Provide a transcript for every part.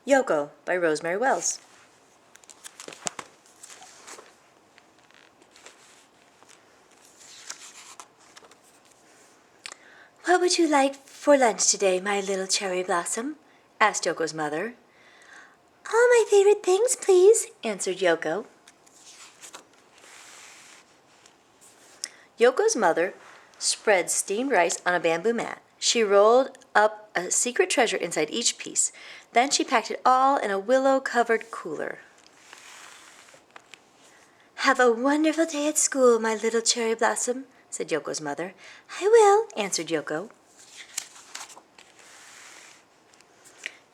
Yoko by Rosemary Wells. "What would you like for lunch today, my little cherry blossom?" asked Yoko's mother. "All my favorite things, please," answered Yoko. Yoko's mother spread steamed rice on a bamboo mat. She rolled up a secret treasure inside each piece. Then she packed it all in a willow-covered cooler. "Have a wonderful day at school, my little cherry blossom," said Yoko's mother. "I will," answered Yoko.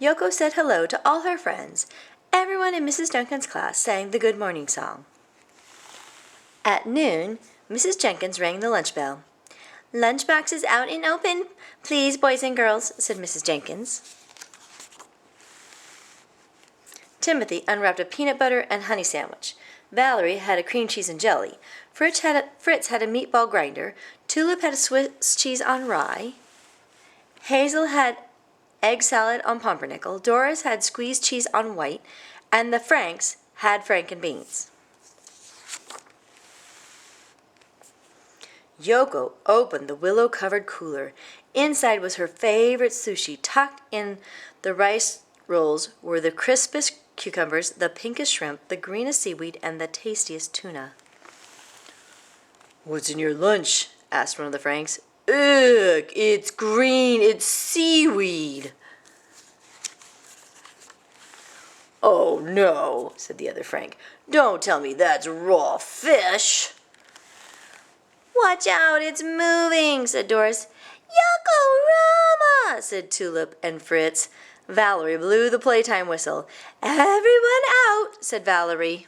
Yoko said hello to all her friends. Everyone in Mrs. Jenkins' class sang the good morning song. At noon, Mrs. Jenkins rang the lunch bell. "Lunchbox is out and open, please, boys and girls," said Mrs. Jenkins. Timothy unwrapped a peanut butter and honey sandwich. Valerie had a cream cheese and jelly. Fritz had a meatball grinder. Tulip had a Swiss cheese on rye. Hazel had egg salad on pumpernickel. Doris had squeezed cheese on white. And the Franks had franken beans. Yoko opened the willow-covered cooler. Inside was her favorite sushi. Tucked in the rice rolls were the crispest cucumbers, the pinkest shrimp, the greenest seaweed, and the tastiest tuna. "What's in your lunch?" asked one of the Franks. "Ugh, it's green, it's seaweed." "Oh no," said the other Frank. "Don't tell me that's raw fish." "Watch out, it's moving," said Doris. "Yoko-rama," said Tulip and Fritz. Valerie blew the playtime whistle. "Everyone out," said Valerie.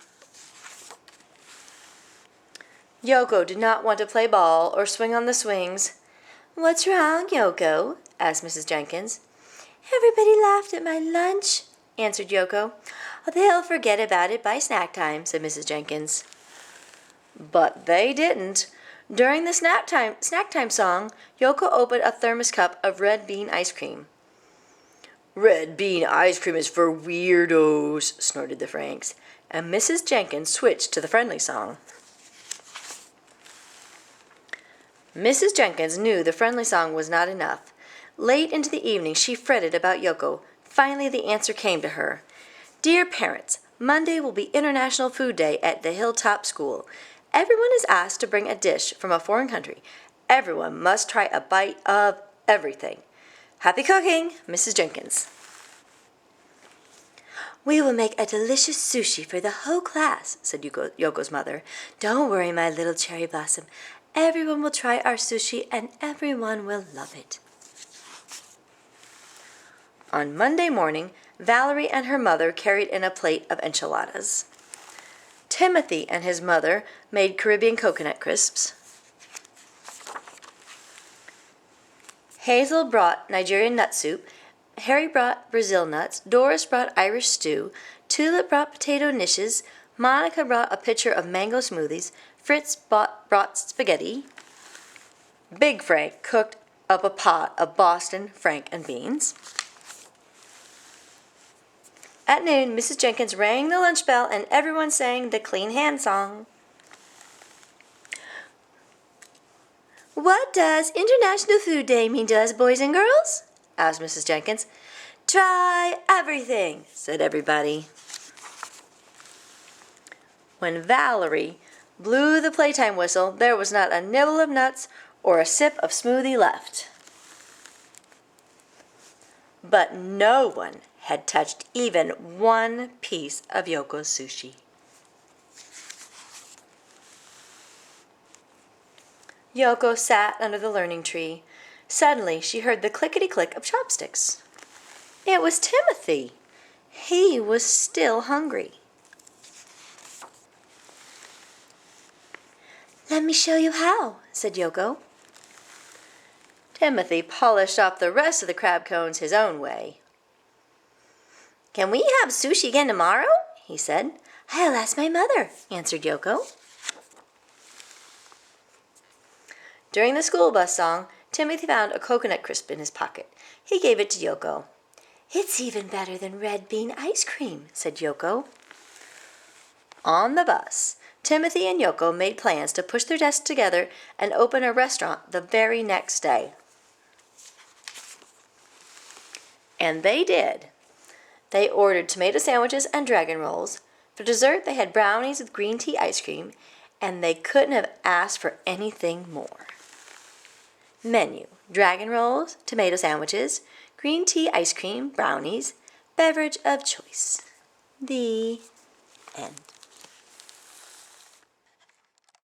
Yoko did not want to play ball or swing on the swings. "What's wrong, Yoko?" asked Mrs. Jenkins. "Everybody laughed at my lunch," answered Yoko. "They'll forget about it by snack time," said Mrs. Jenkins. But they didn't. During the snack time song, Yoko opened a thermos cup of red bean ice cream. "Red bean ice cream is for weirdos," snorted the Franks, and Mrs. Jenkins switched to the friendly song. Mrs. Jenkins knew the friendly song was not enough. Late into the evening, she fretted about Yoko. Finally, the answer came to her. "Dear parents, Monday will be International Food Day at the Hilltop School. Everyone is asked to bring a dish from a foreign country. Everyone must try a bite of everything. Happy cooking, Mrs. Jenkins." "We will make a delicious sushi for the whole class," said Yoko's mother. "Don't worry, my little cherry blossom. Everyone will try our sushi and everyone will love it." On Monday morning, Valerie and her mother carried in a plate of enchiladas. Timothy and his mother made Caribbean coconut crisps. Hazel brought Nigerian nut soup. Harry brought Brazil nuts. Doris brought Irish stew. Tulip brought potato niches. Monica brought a pitcher of mango smoothies. Fritz brought spaghetti. Big Frank cooked up a pot of Boston, Frank, and beans. At noon, Mrs. Jenkins rang the lunch bell and everyone sang the Clean Hand song. "What does International Food Day mean to us, boys and girls?" asked Mrs. Jenkins. "Try everything," said everybody. When Valerie blew the playtime whistle, there was not a nibble of nuts or a sip of smoothie left. But no one had touched even one piece of Yoko's sushi. Yoko sat under the learning tree. Suddenly, she heard the clickety-click of chopsticks. It was Timothy. He was still hungry. "Let me show you how," said Yoko. Timothy polished off the rest of the crab cones his own way. "Can we have sushi again tomorrow?" he said. "I'll ask my mother," answered Yoko. During the school bus song, Timothy found a coconut crisp in his pocket. He gave it to Yoko. "It's even better than red bean ice cream," said Yoko. On the bus, Timothy and Yoko made plans to push their desks together and open a restaurant the very next day. And they did. They ordered tomato sandwiches and dragon rolls. For dessert, they had brownies with green tea ice cream, and they couldn't have asked for anything more. Menu: dragon rolls, tomato sandwiches, green tea ice cream, brownies, beverage of choice. The end.